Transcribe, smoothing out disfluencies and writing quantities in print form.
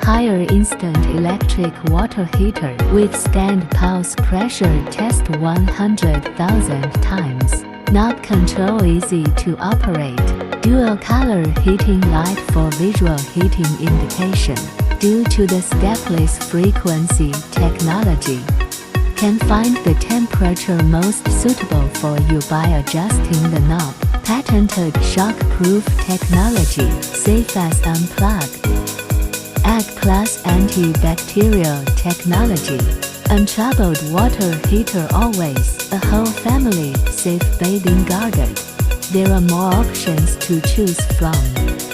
Higher instant electric water heater. Withstand pulse pressure test 100,000 times. Knob control easy to operate. Dual color heating light for visual heating indication. Due to the stepless frequency technology, can find the temperature most suitable for you by adjusting the knob. Patented shockproof technology, safe as unplug. Egg plus antibacterial technology. Untroubled water heater always. A whole family safe bathing guarded. There are more options to choose from.